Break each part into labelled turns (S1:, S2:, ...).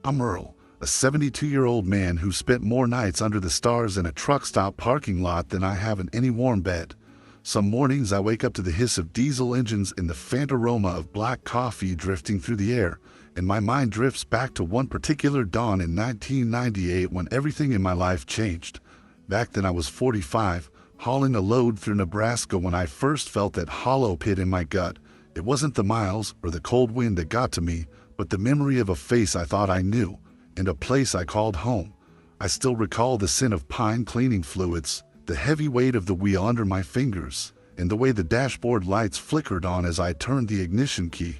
S1: I'm Earl, a 72-year-old man who spent more nights under the stars in a truck stop parking lot than I have in any warm bed. Some mornings I wake up to the hiss of diesel engines and the faint aroma of black coffee drifting through the air, and my mind drifts back to one particular dawn in 1998 when everything in my life changed. Back then I was 45, hauling a load through Nebraska when I first felt that hollow pit in my gut. It wasn't the miles or the cold wind that got to me, but the memory of a face I thought I knew, and a place I called home. I still recall the scent of pine cleaning fluids, the heavy weight of the wheel under my fingers, and the way the dashboard lights flickered on as I turned the ignition key.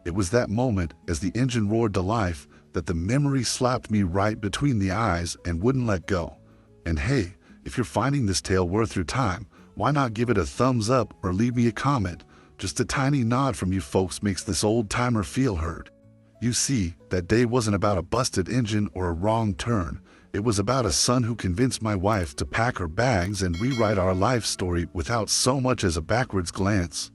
S1: It was that moment, as the engine roared to life, that the memory slapped me right between the eyes and wouldn't let go. And hey, if you're finding this tale worth your time, why not give it a thumbs up or leave me a comment? Just a tiny nod from you folks makes this old timer feel heard. You see, that day wasn't about a busted engine or a wrong turn. It was about a son who convinced my wife to pack her bags and rewrite our life story without so much as a backwards glance.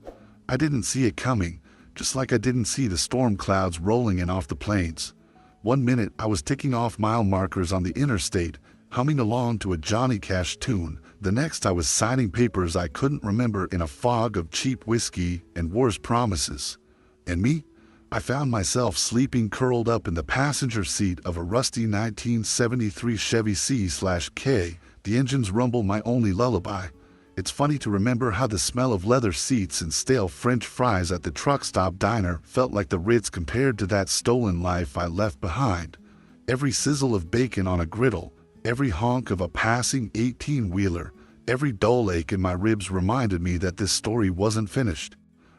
S1: I didn't see it coming, just like I didn't see the storm clouds rolling in off the plains. One minute I was ticking off mile markers on the interstate, humming along to a Johnny Cash tune. The next I was signing papers I couldn't remember in a fog of cheap whiskey and worse promises. And me? I found myself sleeping curled up in the passenger seat of a rusty 1973 Chevy C/K, the engine's rumble my only lullaby. It's funny to remember how the smell of leather seats and stale French fries at the truck stop diner felt like the Ritz compared to that stolen life I left behind. Every sizzle of bacon on a griddle, every honk of a passing 18-wheeler, every dull ache in my ribs reminded me that this story wasn't finished.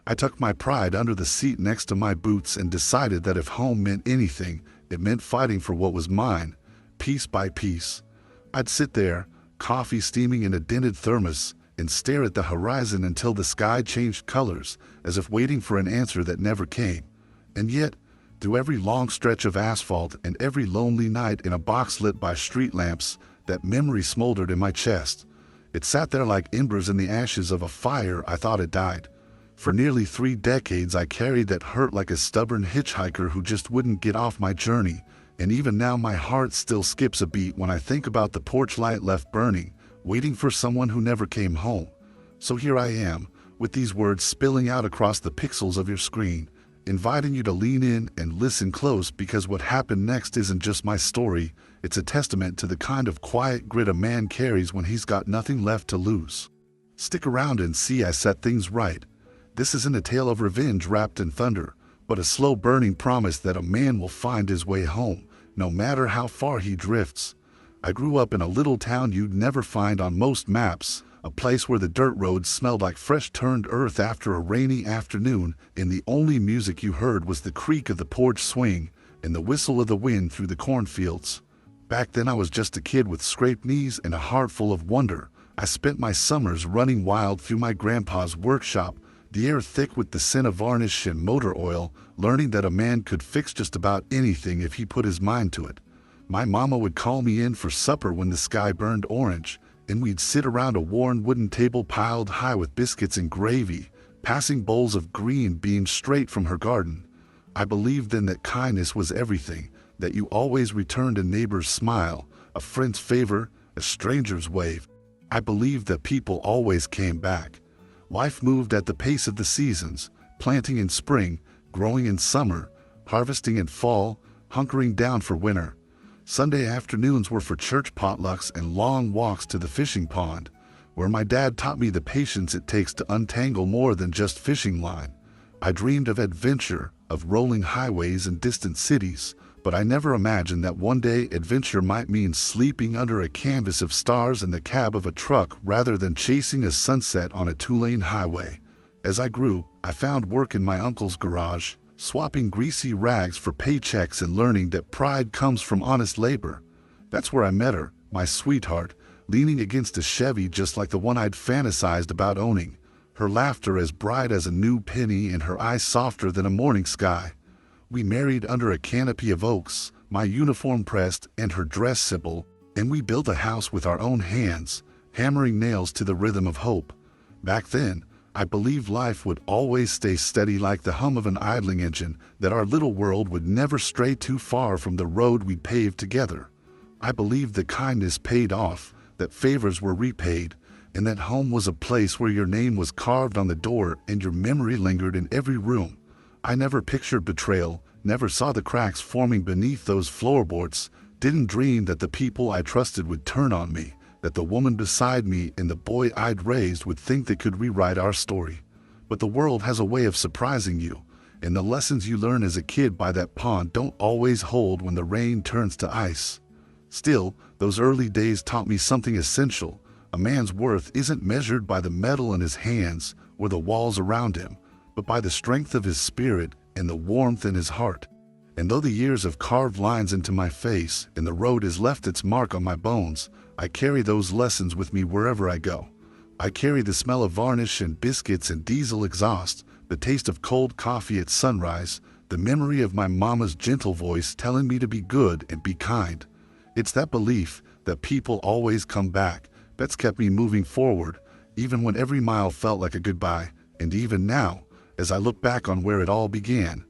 S1: I tucked my pride under the seat next to my boots and decided that if home meant anything, it meant fighting for what was mine, piece by piece. I'd sit there, coffee steaming in a dented thermos, and stare at the horizon until the sky changed colors, as if waiting for an answer that never came. And yet, through every long stretch of asphalt and every lonely night in a box lit by street lamps, that memory smoldered in my chest. It sat there like embers in the ashes of a fire I thought had died. For nearly 3 decades I carried that hurt like a stubborn hitchhiker who just wouldn't get off my journey, and even now my heart still skips a beat when I think about the porch light left burning, waiting for someone who never came home. So here I am, with these words spilling out across the pixels of your screen, inviting you to lean in and listen close, because what happened next isn't just my story, it's a testament to the kind of quiet grit a man carries when he's got nothing left to lose. Stick around and see I set things right. This isn't a tale of revenge wrapped in thunder, but a slow burning promise that a man will find his way home, no matter how far he drifts. I grew up in a little town you'd never find on most maps, a place where the dirt roads smelled like fresh turned earth after a rainy afternoon, and the only music you heard was the creak of the porch swing and the whistle of the wind through the cornfields. Back then I was just a kid with scraped knees and a heart full of wonder. I spent my summers running wild through my grandpa's workshop, the air thick with the scent of varnish and motor oil, learning that a man could fix just about anything if he put his mind to it. My mama would call me in for supper when the sky burned orange, and we'd sit around a worn wooden table piled high with biscuits and gravy, passing bowls of green beans straight from her garden. I believed then that kindness was everything, that you always returned a neighbor's smile, a friend's favor, a stranger's wave. I believed that people always came back. Life moved at the pace of the seasons, planting in spring, growing in summer, harvesting in fall, hunkering down for winter. Sunday afternoons were for church potlucks and long walks to the fishing pond, where my dad taught me the patience it takes to untangle more than just fishing line. I dreamed of adventure, of rolling highways and distant cities, but I never imagined that one day adventure might mean sleeping under a canvas of stars in the cab of a truck rather than chasing a sunset on a 2-lane highway. As I grew, I found work in my uncle's garage, swapping greasy rags for paychecks and learning that pride comes from honest labor. That's where I met her, my sweetheart, leaning against a Chevy just like the one I'd fantasized about owning, her laughter as bright as a new penny and her eyes softer than a morning sky. We married under a canopy of oaks, my uniform pressed and her dress simple, and we built a house with our own hands, hammering nails to the rhythm of hope. Back then, I believed life would always stay steady like the hum of an idling engine, that our little world would never stray too far from the road we paved together. I believed that kindness paid off, that favors were repaid, and that home was a place where your name was carved on the door and your memory lingered in every room. I never pictured betrayal, never saw the cracks forming beneath those floorboards, didn't dream that the people I trusted would turn on me, that the woman beside me and the boy I'd raised would think they could rewrite our story. But the world has a way of surprising you, and the lessons you learn as a kid by that pond don't always hold when the rain turns to ice. Still, those early days taught me something essential. A man's worth isn't measured by the metal in his hands or the walls around him, but by the strength of his spirit and the warmth in his heart. And though the years have carved lines into my face and the road has left its mark on my bones, I carry those lessons with me wherever I go. I carry the smell of varnish and biscuits and diesel exhaust, the taste of cold coffee at sunrise, the memory of my mama's gentle voice telling me to be good and be kind. It's that belief that people always come back that's kept me moving forward, even when every mile felt like a goodbye, and even now, as I look back on where it all began,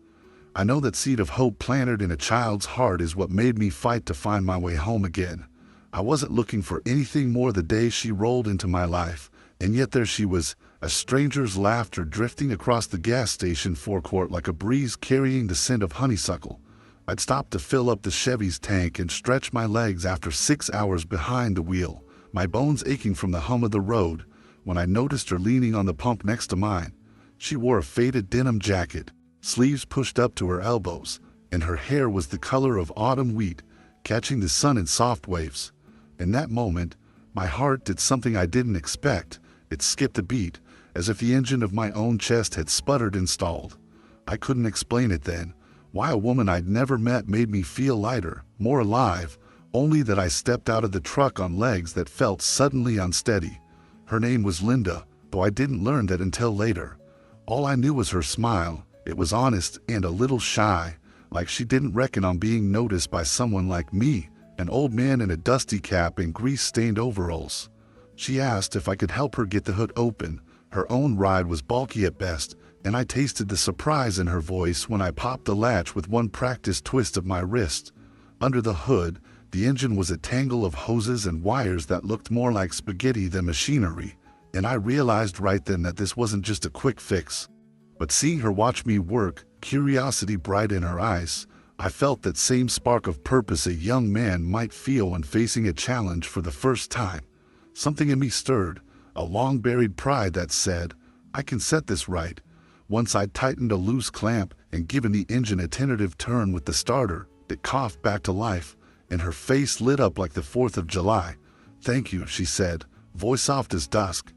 S1: I know that seed of hope planted in a child's heart is what made me fight to find my way home again. I wasn't looking for anything more the day she rolled into my life, and yet there she was, a stranger's laughter drifting across the gas station forecourt like a breeze carrying the scent of honeysuckle. I'd stopped to fill up the Chevy's tank and stretch my legs after 6 hours behind the wheel, my bones aching from the hum of the road, when I noticed her leaning on the pump next to mine. She wore a faded denim jacket, sleeves pushed up to her elbows, and her hair was the color of autumn wheat, catching the sun in soft waves. In that moment, my heart did something I didn't expect. It skipped a beat, as if the engine of my own chest had sputtered and stalled. I couldn't explain it then, why a woman I'd never met made me feel lighter, more alive, only that I stepped out of the truck on legs that felt suddenly unsteady. Her name was Linda, though I didn't learn that until later. All I knew was her smile. It was honest and a little shy, like she didn't reckon on being noticed by someone like me, an old man in a dusty cap and grease-stained overalls. She asked if I could help her get the hood open. Her own ride was bulky at best, and I tasted the surprise in her voice when I popped the latch with one practiced twist of my wrist. Under the hood, the engine was a tangle of hoses and wires that looked more like spaghetti than machinery, and I realized right then that this wasn't just a quick fix. But seeing her watch me work, curiosity bright in her eyes, I felt that same spark of purpose a young man might feel when facing a challenge for the first time. Something in me stirred, a long-buried pride that said, I can set this right. Once I'd tightened a loose clamp and given the engine a tentative turn with the starter, it coughed back to life, and her face lit up like the 4th of July. Thank you, she said, voice soft as dusk.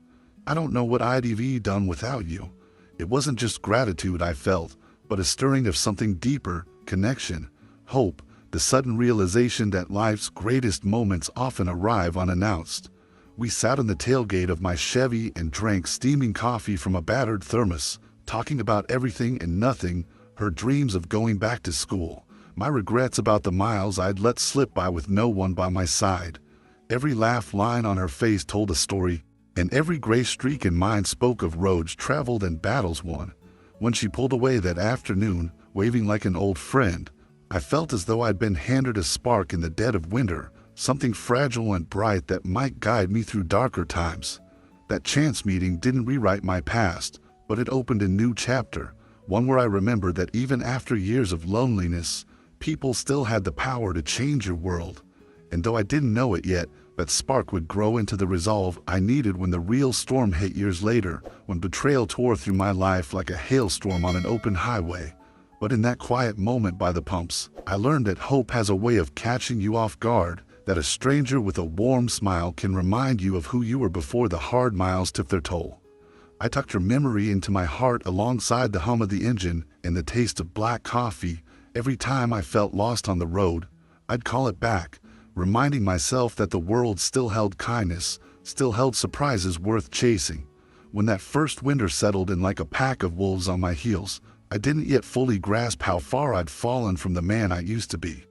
S1: I don't know what I'd have done without you. It wasn't just gratitude I felt, but a stirring of something deeper, connection, hope, the sudden realization that life's greatest moments often arrive unannounced. We sat on the tailgate of my Chevy and drank steaming coffee from a battered thermos, talking about everything and nothing, her dreams of going back to school, my regrets about the miles I'd let slip by with no one by my side. Every laugh line on her face told a story, and every gray streak in mine spoke of roads traveled and battles won. When she pulled away that afternoon, waving like an old friend, I felt as though I'd been handed a spark in the dead of winter, something fragile and bright that might guide me through darker times. That chance meeting didn't rewrite my past, but it opened a new chapter, one where I remembered that even after years of loneliness, people still had the power to change your world. And though I didn't know it yet, that spark would grow into the resolve I needed when the real storm hit years later, when betrayal tore through my life like a hailstorm on an open highway. But in that quiet moment by the pumps, I learned that hope has a way of catching you off guard, that a stranger with a warm smile can remind you of who you were before the hard miles took their toll. I tucked her memory into my heart alongside the hum of the engine and the taste of black coffee. Every time I felt lost on the road, I'd call it back, reminding myself that the world still held kindness, still held surprises worth chasing. When that first winter settled in like a pack of wolves on my heels, I didn't yet fully grasp how far I'd fallen from the man I used to be.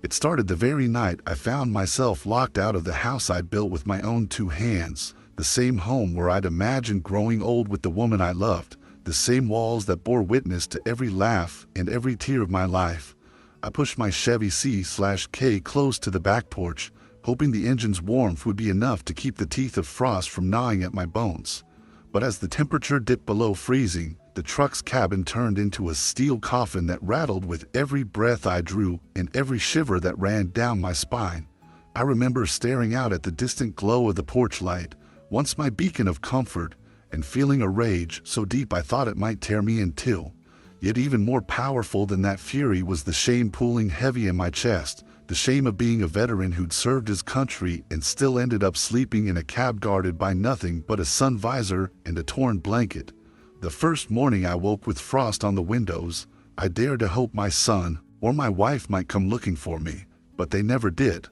S1: It started the very night I found myself locked out of the house I'd built with my own 2 hands, the same home where I'd imagined growing old with the woman I loved, the same walls that bore witness to every laugh and every tear of my life. I pushed my Chevy C/K close to the back porch, hoping the engine's warmth would be enough to keep the teeth of frost from gnawing at my bones. But as the temperature dipped below freezing, the truck's cabin turned into a steel coffin that rattled with every breath I drew and every shiver that ran down my spine. I remember staring out at the distant glow of the porch light, once my beacon of comfort, and feeling a rage so deep I thought it might tear me in two. Yet even more powerful than that fury was the shame pooling heavy in my chest, the shame of being a veteran who'd served his country and still ended up sleeping in a cab guarded by nothing but a sun visor and a torn blanket. The first morning I woke with frost on the windows, I dared to hope my son or my wife might come looking for me, but they never did.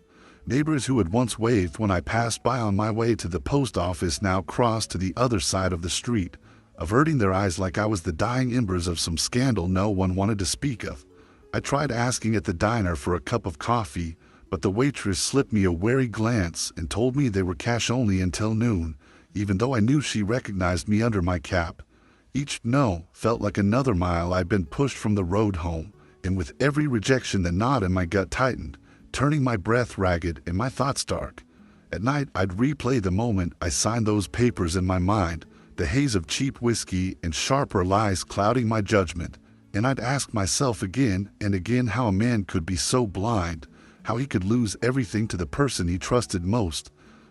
S1: Neighbors who had once waved when I passed by on my way to the post office now crossed to the other side of the street, averting their eyes like I was the dying embers of some scandal no one wanted to speak of. I tried asking at the diner for a cup of coffee, but the waitress slipped me a wary glance and told me they were cash only until noon, even though I knew she recognized me under my cap. Each no felt like another mile I'd been pushed from the road home, and with every rejection the knot in my gut tightened, turning my breath ragged and my thoughts dark. At night I'd replay the moment I signed those papers in my mind, the haze of cheap whiskey and sharper lies clouding my judgment, and I'd ask myself again and again how a man could be so blind, how he could lose everything to the person he trusted most.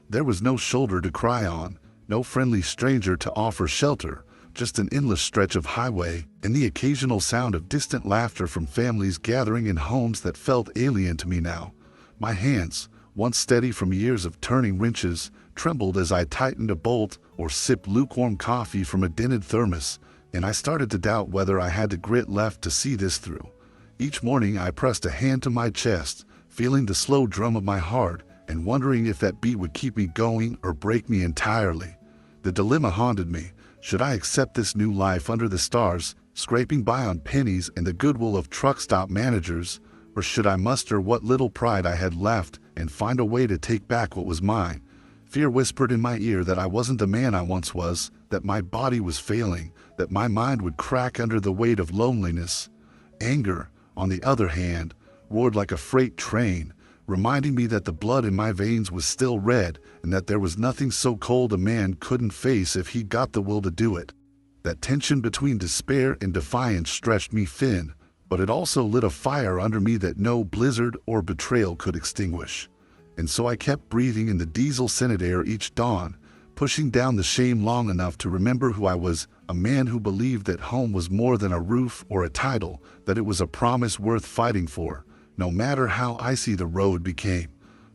S1: There was no shoulder to cry on, no friendly stranger to offer shelter, just an endless stretch of highway and the occasional sound of distant laughter from families gathering in homes that felt alien to me now. My hands, once steady from years of turning wrenches, trembled as I tightened a bolt or sipped lukewarm coffee from a dented thermos, and I started to doubt whether I had the grit left to see this through. Each morning I pressed a hand to my chest, feeling the slow drum of my heart and wondering if that beat would keep me going or break me entirely. The dilemma haunted me. Should I accept this new life under the stars, scraping by on pennies and the goodwill of truck stop managers, or should I muster what little pride I had left and find a way to take back what was mine? Fear whispered in my ear that I wasn't the man I once was, that my body was failing, that my mind would crack under the weight of loneliness. Anger, on the other hand, roared like a freight train, reminding me that the blood in my veins was still red and that there was nothing so cold a man couldn't face if he got the will to do it. That tension between despair and defiance stretched me thin, but it also lit a fire under me that no blizzard or betrayal could extinguish. And so I kept breathing in the diesel-scented air each dawn, pushing down the shame long enough to remember who I was, a man who believed that home was more than a roof or a title, that it was a promise worth fighting for, no matter how icy the road became.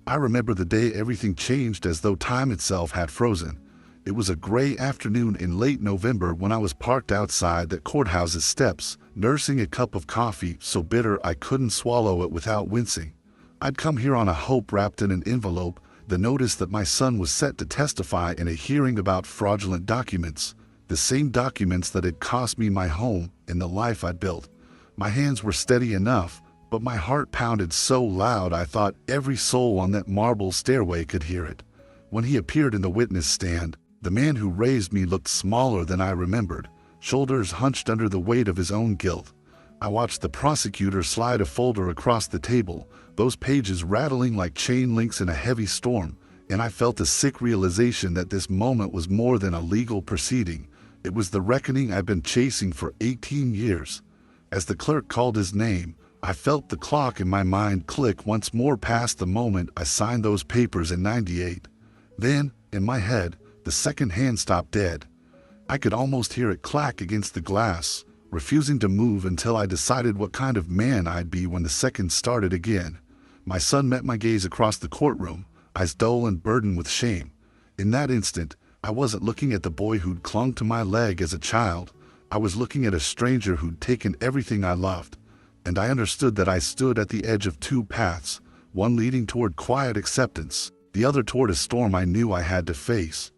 S1: I remember the day everything changed as though time itself had frozen. It was a gray afternoon in late November when I was parked outside the courthouse's steps, nursing a cup of coffee so bitter I couldn't swallow it without wincing. I'd come here on a hope wrapped in an envelope, the notice that my son was set to testify in a hearing about fraudulent documents, the same documents that had cost me my home and the life I'd built. My hands were steady enough, but my heart pounded so loud I thought every soul on that marble stairway could hear it. When he appeared in the witness stand, the man who raised me looked smaller than I remembered, shoulders hunched under the weight of his own guilt. I watched the prosecutor slide a folder across the table, those pages rattling like chain links in a heavy storm, and I felt a sick realization that this moment was more than a legal proceeding. It was the reckoning I'd been chasing for 18 years. As the clerk called his name, I felt the clock in my mind click once more past the moment I signed those papers in '98. Then, in my head, the second hand stopped dead. I could almost hear it clack against the glass, refusing to move until I decided what kind of man I'd be when the second started again. My son met my gaze across the courtroom, eyes dull and burdened with shame. In that instant, I wasn't looking at the boy who'd clung to my leg as a child. I was looking at a stranger who'd taken everything I loved. And I understood that I stood at the edge of two paths, one leading toward quiet acceptance, the other toward a storm I knew I had to face.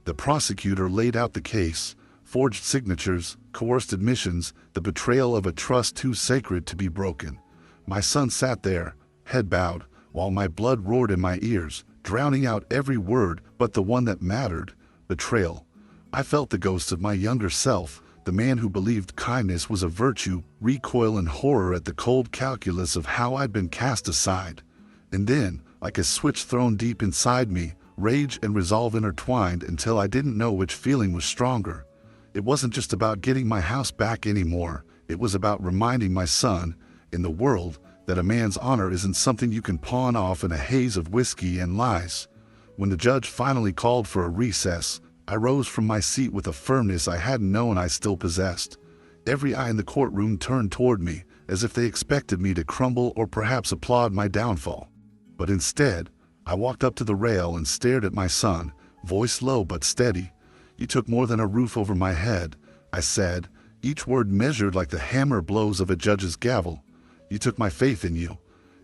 S1: The prosecutor laid out the case, forged signatures, coerced admissions, the betrayal of a trust too sacred to be broken. My son sat there, head bowed, while my blood roared in my ears, drowning out every word but the one that mattered. betrayal. I felt the ghost of my younger self, the man who believed kindness was a virtue, recoil in horror at the cold calculus of how I'd been cast aside. And then, like a switch thrown deep inside me, rage and resolve intertwined until I didn't know which feeling was stronger. It wasn't just about getting my house back anymore. It was about reminding my son, in the world, that a man's honor isn't something you can pawn off in a haze of whiskey and lies. When the judge finally called for a recess, I rose from my seat with a firmness I hadn't known I still possessed. Every eye in the courtroom turned toward me, as if they expected me to crumble or perhaps applaud my downfall. But instead, I walked up to the rail and stared at my son, voice low but steady. "You took more than a roof over my head," I said, each word measured like the hammer blows of a judge's gavel. "You took my faith in you."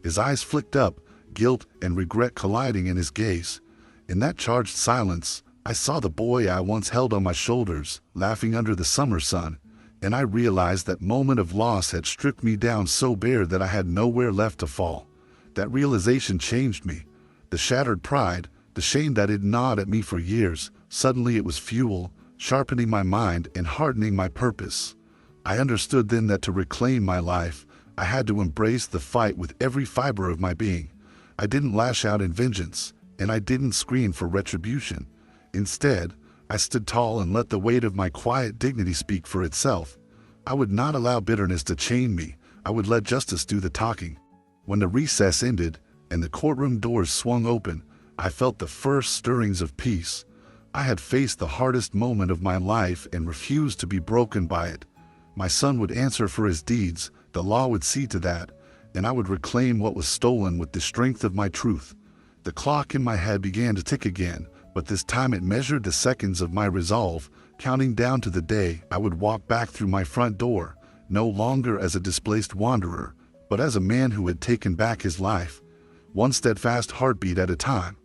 S1: His eyes flicked up, guilt and regret colliding in his gaze. In that charged silence, I saw the boy I once held on my shoulders, laughing under the summer sun, and I realized that moment of loss had stripped me down so bare that I had nowhere left to fall. That realization changed me. The shattered pride, the shame that had gnawed at me for years, suddenly it was fuel, sharpening my mind and hardening my purpose. I understood then that to reclaim my life, I had to embrace the fight with every fiber of my being. I didn't lash out in vengeance, and I didn't scream for retribution. Instead, I stood tall and let the weight of my quiet dignity speak for itself. I would not allow bitterness to chain me. I would let justice do the talking. When the recess ended and the courtroom doors swung open, I felt the first stirrings of peace. I had faced the hardest moment of my life and refused to be broken by it. My son would answer for his deeds, the law would see to that, and I would reclaim what was stolen with the strength of my truth. The clock in my head began to tick again, but this time it measured the seconds of my resolve, counting down to the day I would walk back through my front door, no longer as a displaced wanderer, but as a man who had taken back his life, one steadfast heartbeat at a time.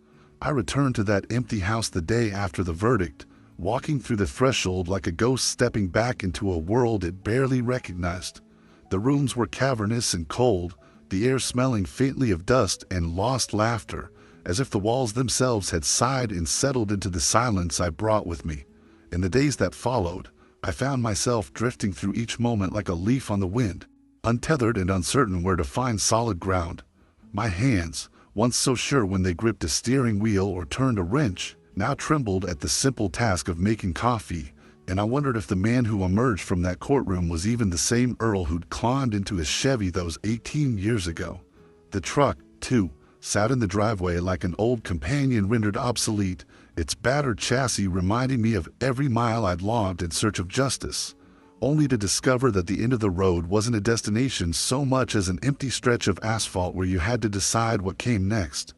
S1: I returned to that empty house the day after the verdict, walking through the threshold like a ghost stepping back into a world it barely recognized. The rooms were cavernous and cold, the air smelling faintly of dust and lost laughter, as if the walls themselves had sighed and settled into the silence I brought with me. In the days that followed, I found myself drifting through each moment like a leaf on the wind, untethered and uncertain where to find solid ground. My hands, once so sure when they gripped a steering wheel or turned a wrench, now trembled at the simple task of making coffee, and I wondered if the man who emerged from that courtroom was even the same Earl who'd climbed into his Chevy those 18 years ago. The truck, too, sat in the driveway like an old companion rendered obsolete, its battered chassis reminding me of every mile I'd logged in search of justice, only to discover that the end of the road wasn't a destination so much as an empty stretch of asphalt where you had to decide what came next.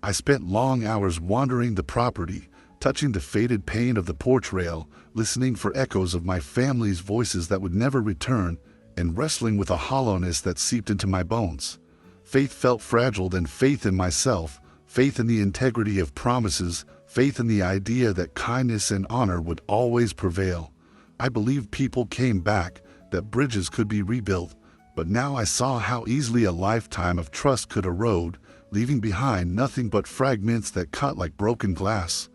S1: I spent long hours wandering the property, touching the faded paint of the porch rail, listening for echoes of my family's voices that would never return, and wrestling with a hollowness that seeped into my bones. Faith felt fragile, then faith in myself, faith in the integrity of promises, faith in the idea that kindness and honor would always prevail. I believed people came back, that bridges could be rebuilt, but now I saw how easily a lifetime of trust could erode, leaving behind nothing but fragments that cut like broken glass.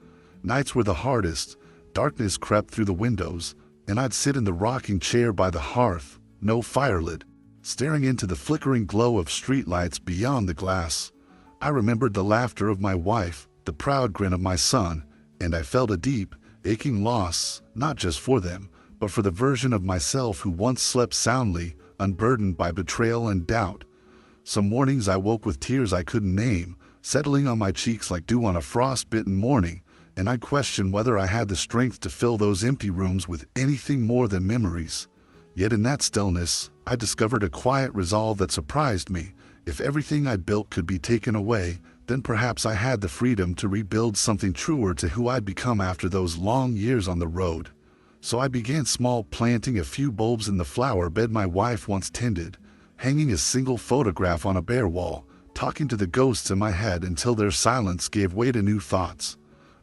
S1: Nights were the hardest, darkness crept through the windows, and I'd sit in the rocking chair by the hearth, no fire lit, staring into the flickering glow of streetlights beyond the glass. I remembered the laughter of my wife, the proud grin of my son, and I felt a deep, aching loss, not just for them, but for the version of myself who once slept soundly, unburdened by betrayal and doubt. Some mornings I woke with tears I couldn't name, settling on my cheeks like dew on a frost-bitten morning, and I questioned whether I had the strength to fill those empty rooms with anything more than memories. Yet in that stillness, I discovered a quiet resolve that surprised me. If everything I'd built could be taken away, then perhaps I had the freedom to rebuild something truer to who I'd become after those long years on the road. So I began small, planting a few bulbs in the flower bed my wife once tended, hanging a single photograph on a bare wall, talking to the ghosts in my head until their silence gave way to new thoughts.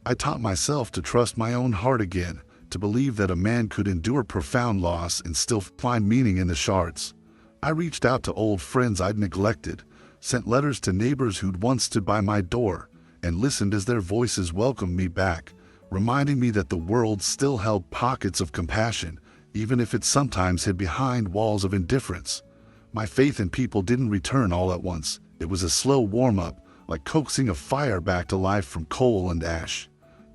S1: I taught myself to trust my own heart again, to believe that a man could endure profound loss and still find meaning in the shards. I reached out to old friends I'd neglected, sent letters to neighbors who'd once stood by my door, and listened as their voices welcomed me back, reminding me that the world still held pockets of compassion, even if it sometimes hid behind walls of indifference. My faith in people didn't return all at once. It was a slow warm-up, like coaxing a fire back to life from coal and ash.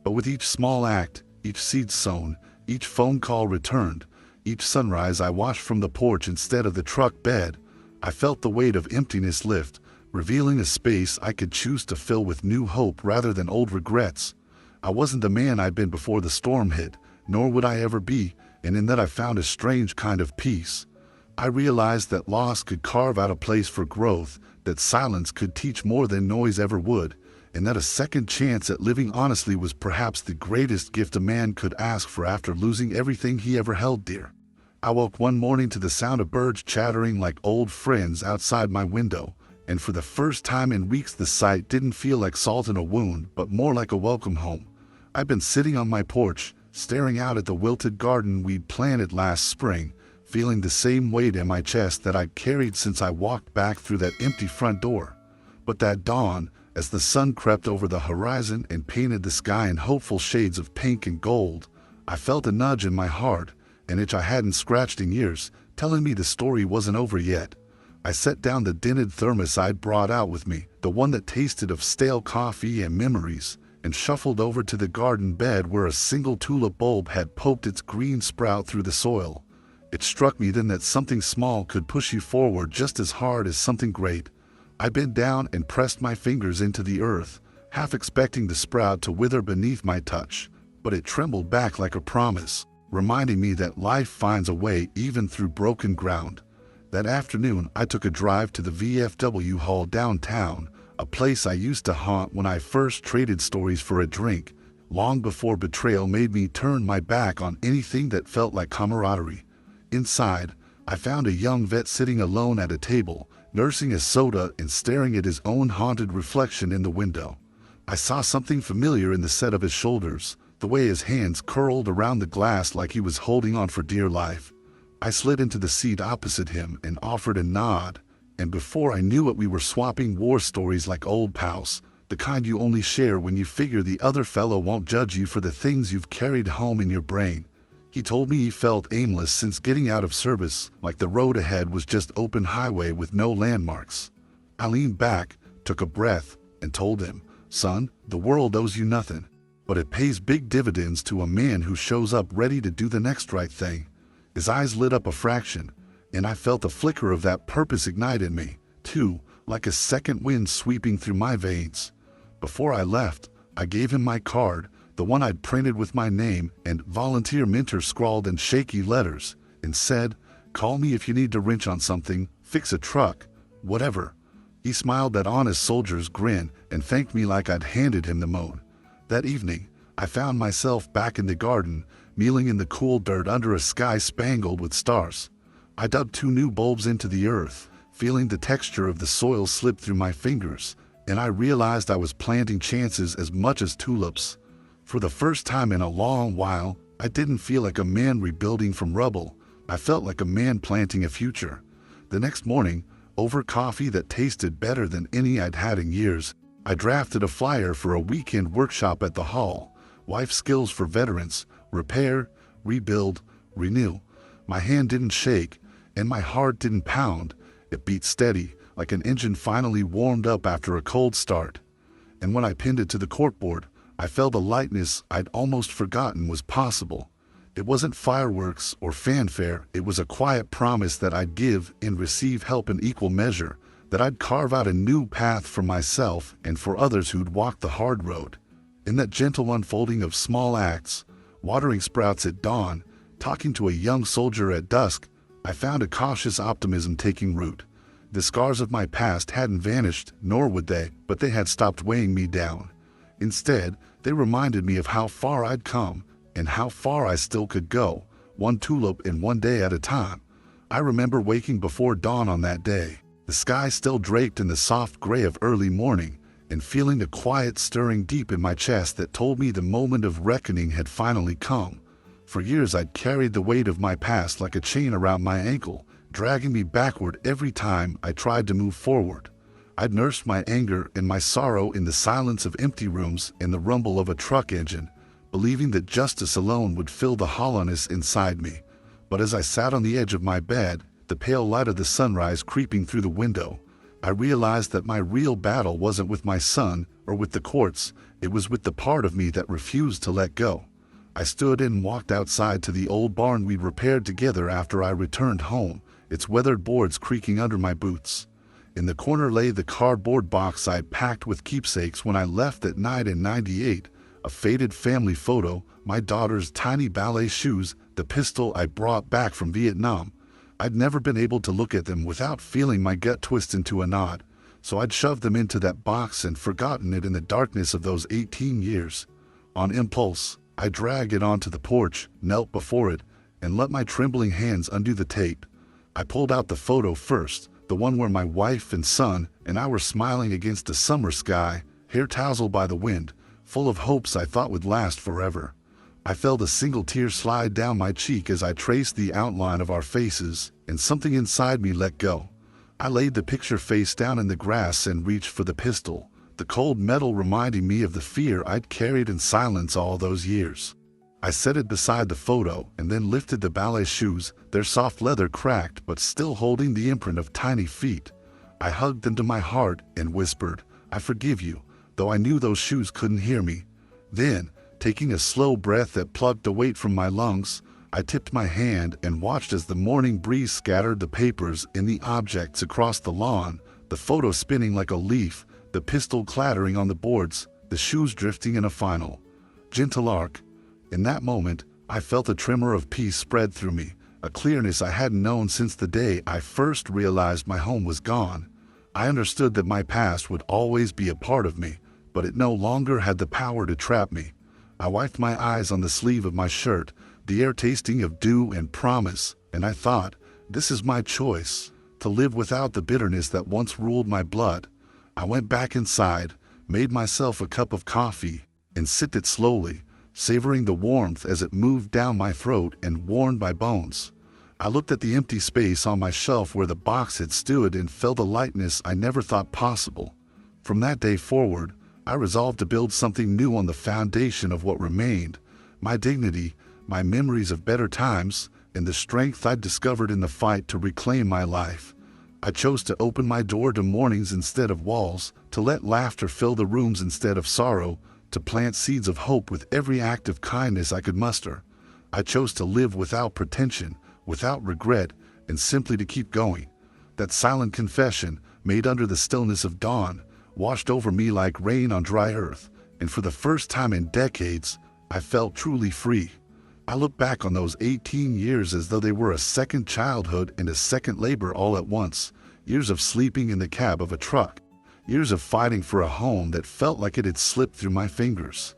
S1: But with each small act, each seed sown, each phone call returned, each sunrise I watched from the porch instead of the truck bed, I felt the weight of emptiness lift, revealing a space I could choose to fill with new hope rather than old regrets. I wasn't the man I'd been before the storm hit, nor would I ever be, and in that I found a strange kind of peace. I realized that loss could carve out a place for growth, that silence could teach more than noise ever would, and that a second chance at living honestly was perhaps the greatest gift a man could ask for after losing everything he ever held dear. I woke one morning to the sound of birds chattering like old friends outside my window, and for the first time in weeks the sight didn't feel like salt in a wound, but more like a welcome home. I'd been sitting on my porch, staring out at the wilted garden we'd planted last spring, feeling the same weight in my chest that I'd carried since I walked back through that empty front door. But that dawn, as the sun crept over the horizon and painted the sky in hopeful shades of pink and gold, I felt a nudge in my heart, an itch I hadn't scratched in years, telling me the story wasn't over yet. I set down the dented thermos I'd brought out with me, the one that tasted of stale coffee and memories, and shuffled over to the garden bed where a single tulip bulb had poked its green sprout through the soil. It struck me then that something small could push you forward just as hard as something great. I bent down and pressed my fingers into the earth, half expecting the sprout to wither beneath my touch, but it trembled back like a promise, reminding me that life finds a way even through broken ground. That afternoon, I took a drive to the VFW hall downtown, a place I used to haunt when I first traded stories for a drink, long before betrayal made me turn my back on anything that felt like camaraderie. Inside, I found a young vet sitting alone at a table, nursing a soda and staring at his own haunted reflection in the window. I saw something familiar in the set of his shoulders, the way his hands curled around the glass like he was holding on for dear life. I slid into the seat opposite him and offered a nod, and before I knew it we were swapping war stories like old pals, the kind you only share when you figure the other fellow won't judge you for the things you've carried home in your brain. He told me he felt aimless since getting out of service, like the road ahead was just open highway with no landmarks. I leaned back, took a breath, and told him, "Son, the world owes you nothing, but it pays big dividends to a man who shows up ready to do the next right thing." His eyes lit up a fraction, and I felt the flicker of that purpose ignite in me, too, like a second wind sweeping through my veins. Before I left, I gave him my card, the one I'd printed with my name and volunteer mentor scrawled in shaky letters, and said, "Call me if you need to wrench on something, fix a truck, whatever." He smiled that honest soldier's grin and thanked me like I'd handed him the moan. That evening, I found myself back in the garden, kneeling in the cool dirt under a sky spangled with stars. I dug 2 new bulbs into the earth, feeling the texture of the soil slip through my fingers, and I realized I was planting chances as much as tulips. For the first time in a long while, I didn't feel like a man rebuilding from rubble. I felt like a man planting a future. The next morning, over coffee that tasted better than any I'd had in years, I drafted a flyer for a weekend workshop at the hall. Life skills for veterans, repair, rebuild, renew. My hand didn't shake, and my heart didn't pound. It beat steady, like an engine finally warmed up after a cold start. And when I pinned it to the corkboard, I felt a lightness I'd almost forgotten was possible. It wasn't fireworks or fanfare, it was a quiet promise that I'd give and receive help in equal measure, that I'd carve out a new path for myself and for others who'd walked the hard road. In that gentle unfolding of small acts, watering sprouts at dawn, talking to a young soldier at dusk, I found a cautious optimism taking root. The scars of my past hadn't vanished, nor would they, but they had stopped weighing me down. Instead, they reminded me of how far I'd come and how far I still could go, one tulip in one day at a time. I remember waking before dawn on that day, the sky still draped in the soft gray of early morning, and feeling a quiet stirring deep in my chest that told me the moment of reckoning had finally come. For years I'd carried the weight of my past like a chain around my ankle, dragging me backward every time I tried to move forward. I'd nursed my anger and my sorrow in the silence of empty rooms and the rumble of a truck engine, believing that justice alone would fill the hollowness inside me. But as I sat on the edge of my bed, the pale light of the sunrise creeping through the window, I realized that my real battle wasn't with my son or with the courts, it was with the part of me that refused to let go. I stood and walked outside to the old barn we'd repaired together after I returned home, its weathered boards creaking under my boots. In the corner lay the cardboard box I'd packed with keepsakes when I left that night in '98, a faded family photo, my daughter's tiny ballet shoes, the pistol I brought back from Vietnam. I'd never been able to look at them without feeling my gut twist into a knot, so I'd shoved them into that box and forgotten it in the darkness of those 18 years. On impulse, I dragged it onto the porch, knelt before it, and let my trembling hands undo the tape. I pulled out the photo first, the one where my wife and son and I were smiling against a summer sky, hair tousled by the wind, full of hopes I thought would last forever. I felt a single tear slide down my cheek as I traced the outline of our faces, and something inside me let go. I laid the picture face down in the grass and reached for the pistol, the cold metal reminding me of the fear I'd carried in silence all those years. I set it beside the photo and then lifted the ballet shoes, their soft leather cracked but still holding the imprint of tiny feet. I hugged them to my heart and whispered, "I forgive you," though I knew those shoes couldn't hear me. Then, taking a slow breath that plucked the weight from my lungs, I tipped my hand and watched as the morning breeze scattered the papers and the objects across the lawn, the photo spinning like a leaf, the pistol clattering on the boards, the shoes drifting in a final, gentle arc. In that moment, I felt a tremor of peace spread through me, a clearness I hadn't known since the day I first realized my home was gone. I understood that my past would always be a part of me, but it no longer had the power to trap me. I wiped my eyes on the sleeve of my shirt, the air tasting of dew and promise, and I thought, this is my choice, to live without the bitterness that once ruled my blood. I went back inside, made myself a cup of coffee, and sipped it slowly, savoring the warmth as it moved down my throat and warmed my bones. I looked at the empty space on my shelf where the box had stood and felt a lightness I never thought possible. From that day forward, I resolved to build something new on the foundation of what remained, my dignity, my memories of better times, and the strength I'd discovered in the fight to reclaim my life. I chose to open my door to mornings instead of walls, to let laughter fill the rooms instead of sorrow, to plant seeds of hope with every act of kindness I could muster. I chose to live without pretension, without regret, and simply to keep going. That silent confession, made under the stillness of dawn, washed over me like rain on dry earth, and for the first time in decades, I felt truly free. I look back on those 18 years as though they were a second childhood and a second labor all at once, years of sleeping in the cab of a truck, years of fighting for a home that felt like it had slipped through my fingers,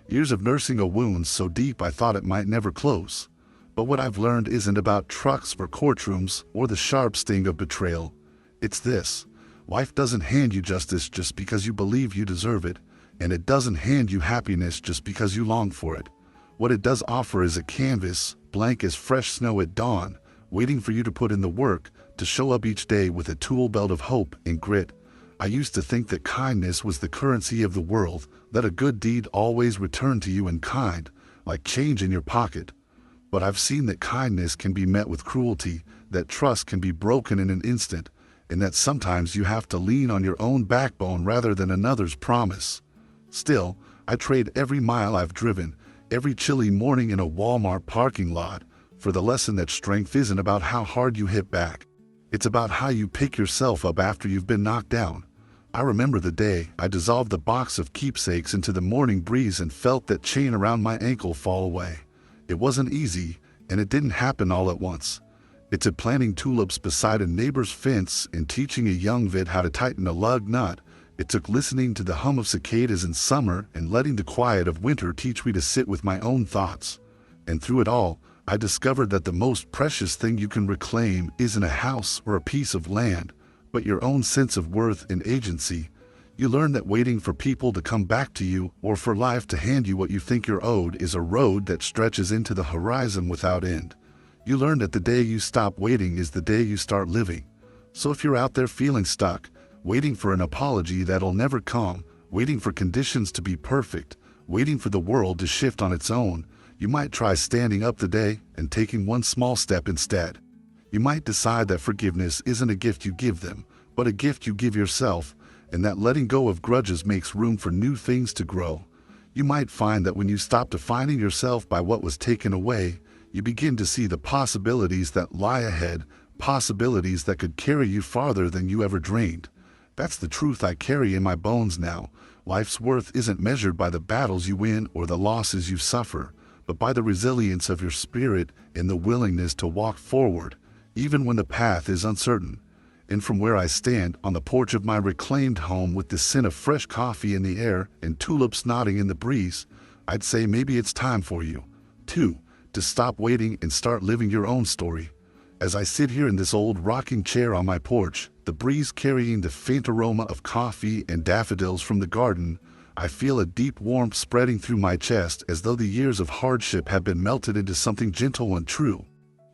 S1: years of nursing a wound so deep I thought it might never close. But what I've learned isn't about trucks or courtrooms or the sharp sting of betrayal. It's this: life doesn't hand you justice just because you believe you deserve it, and it doesn't hand you happiness just because you long for it. What it does offer is a canvas, blank as fresh snow at dawn, waiting for you to put in the work, to show up each day with a tool belt of hope and grit. I used to think that kindness was the currency of the world, that a good deed always returned to you in kind, like change in your pocket. But I've seen that kindness can be met with cruelty, that trust can be broken in an instant, and that sometimes you have to lean on your own backbone rather than another's promise. Still, I trade every mile I've driven, every chilly morning in a Walmart parking lot, for the lesson that strength isn't about how hard you hit back. It's about how you pick yourself up after you've been knocked down. I remember the day I dissolved the box of keepsakes into the morning breeze and felt that chain around my ankle fall away. It wasn't easy, and it didn't happen all at once. It took planting tulips beside a neighbor's fence and teaching a young vet how to tighten a lug nut. It took listening to the hum of cicadas in summer and letting the quiet of winter teach me to sit with my own thoughts. And through it all, I discovered that the most precious thing you can reclaim isn't a house or a piece of land, but your own sense of worth and agency. You learn that waiting for people to come back to you or for life to hand you what you think you're owed is a road that stretches into the horizon without end. You learn that the day you stop waiting is the day you start living. So if you're out there feeling stuck, waiting for an apology that'll never come, waiting for conditions to be perfect, waiting for the world to shift on its own. You might try standing up today and taking one small step instead. You might decide that forgiveness isn't a gift you give them, but a gift you give yourself, and that letting go of grudges makes room for new things to grow. You might find that when you stop defining yourself by what was taken away, you begin to see the possibilities that lie ahead, possibilities that could carry you farther than you ever dreamed. That's the truth I carry in my bones now. Life's worth isn't measured by the battles you win or the losses you suffer, but by the resilience of your spirit and the willingness to walk forward, even when the path is uncertain. And from where I stand on the porch of my reclaimed home with the scent of fresh coffee in the air and tulips nodding in the breeze, I'd say maybe it's time for you, too, to stop waiting and start living your own story. As I sit here in this old rocking chair on my porch, the breeze carrying the faint aroma of coffee and daffodils from the garden, I feel a deep warmth spreading through my chest as though the years of hardship have been melted into something gentle and true.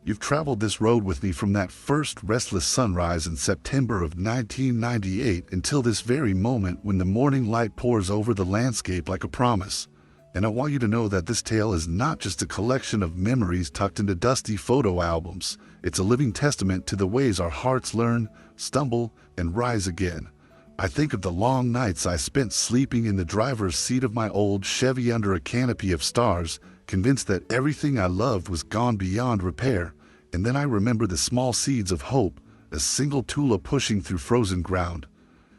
S1: You've traveled this road with me from that first restless sunrise in September of 1998 until this very moment when the morning light pours over the landscape like a promise. And I want you to know that this tale is not just a collection of memories tucked into dusty photo albums. It's a living testament to the ways our hearts learn, stumble, and rise again. I think of the long nights I spent sleeping in the driver's seat of my old Chevy under a canopy of stars, convinced that everything I loved was gone beyond repair. And then I remember the small seeds of hope, a single tulip pushing through frozen ground,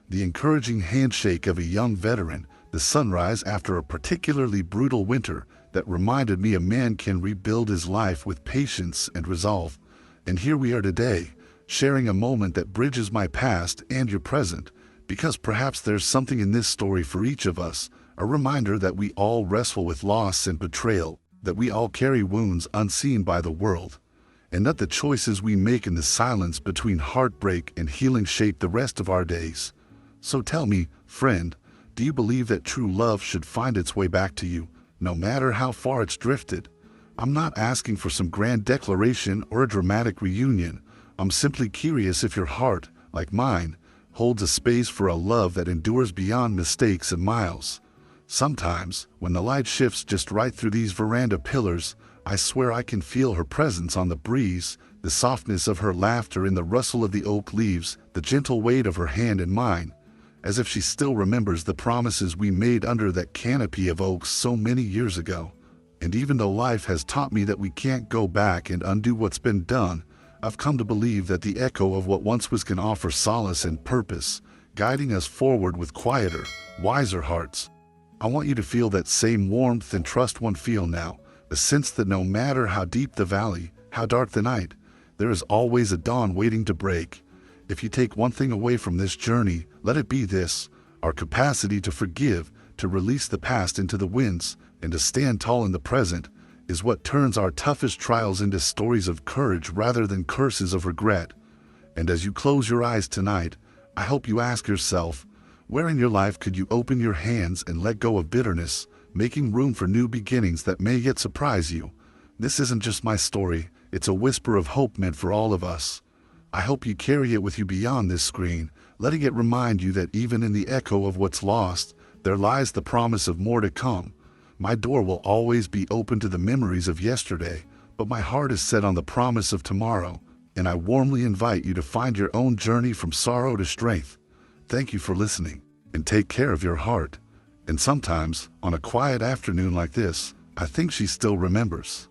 S1: the encouraging handshake of a young veteran, the sunrise after a particularly brutal winter that reminded me a man can rebuild his life with patience and resolve. And here we are today, sharing a moment that bridges my past and your present, because perhaps there's something in this story for each of us, a reminder that we all wrestle with loss and betrayal, that we all carry wounds unseen by the world, and that the choices we make in the silence between heartbreak and healing shape the rest of our days. So tell me, friend, do you believe that true love should find its way back to you, no matter how far it's drifted? I'm not asking for some grand declaration or a dramatic reunion. I'm simply curious if your heart, like mine, holds a space for a love that endures beyond mistakes and miles. Sometimes, when the light shifts just right through these veranda pillars, I swear I can feel her presence on the breeze, the softness of her laughter in the rustle of the oak leaves, the gentle weight of her hand in mine, as if she still remembers the promises we made under that canopy of oaks so many years ago. And even though life has taught me that we can't go back and undo what's been done, I've come to believe that the echo of what once was can offer solace and purpose, guiding us forward with quieter, wiser hearts. I want you to feel that same warmth and trust one feel now, a sense that no matter how deep the valley, how dark the night, there is always a dawn waiting to break. If you take one thing away from this journey, let it be this: our capacity to forgive, to release the past into the winds, and to stand tall in the present is what turns our toughest trials into stories of courage rather than curses of regret. And as you close your eyes tonight, I hope you ask yourself, where in your life could you open your hands and let go of bitterness, making room for new beginnings that may yet surprise you? This isn't just my story, it's a whisper of hope meant for all of us. I hope you carry it with you beyond this screen, letting it remind you that even in the echo of what's lost, there lies the promise of more to come. My door will always be open to the memories of yesterday, but my heart is set on the promise of tomorrow, and I warmly invite you to find your own journey from sorrow to strength. Thank you for listening, and take care of your heart. And sometimes, on a quiet afternoon like this, I think she still remembers.